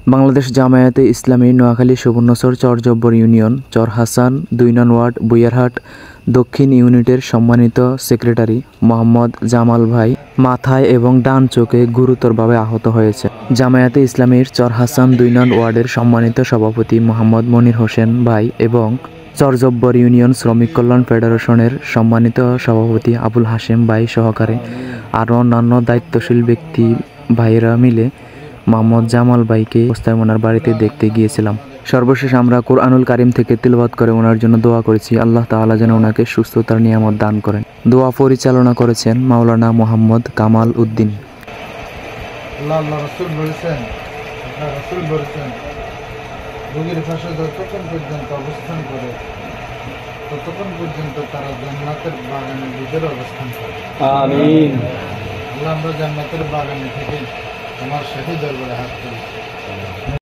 বাংলাদেশ জামায়াতে ইসলামী Noakhali Subarnachar Charjabbar union Charhasan ২ নং word বুইয়ারহাট দক্ষিণ ইউনিটের সম্মানিত সেক্রেটারি মোহাম্মদ জামাল ভাই মাথায় এবং ডান চোখে গুরুতরভাবে আহত হয়েছে। জামায়াতে ইসলামীর চরহাসান ২ নং ওয়ার্ডের সম্মানিত সভাপতি মোহাম্মদ মনির হোসেন ভাই এবং চরজব্বর ইউনিয়ন শ্রমিক কল্যাণ ফেডারেশনের সম্মানিত সভাপতি আবুল হাশেম ভাই সহকারে আরও অন্যান্য দায়িত্বশীল ব্যক্তি ভাইয়েরা মিলে মোহাম্মদ জামাল ভাইকে অবস্থায় ওনার বাড়িতে দেখতে গিয়েছিলাম। সর্বশেষ আমরা কোরআনুল কারিম থেকে তিলাওয়াত করে ওনার জন্য দোয়া করেছি, আল্লাহ তাআলা যেন ওনাকে সুস্থতার নিয়ামত দান করেন। দোয়া পরিচালনা করেছেন মাওলানা মোহাম্মদ কামাল উদ্দিন। আল্লাহ রাসূল বলেছেন, রোগীর পাশে যতক্ষণ পর্যন্ত অবস্থান করে ততক্ষণ পর্যন্ত তারা জান্নাতের বাগানের ভিতরে অবস্থান করে। আমিন। আল্লাহ আমরা জান্নাতের বাগানে থেকে আমার শাহী দরবারে হাত করি।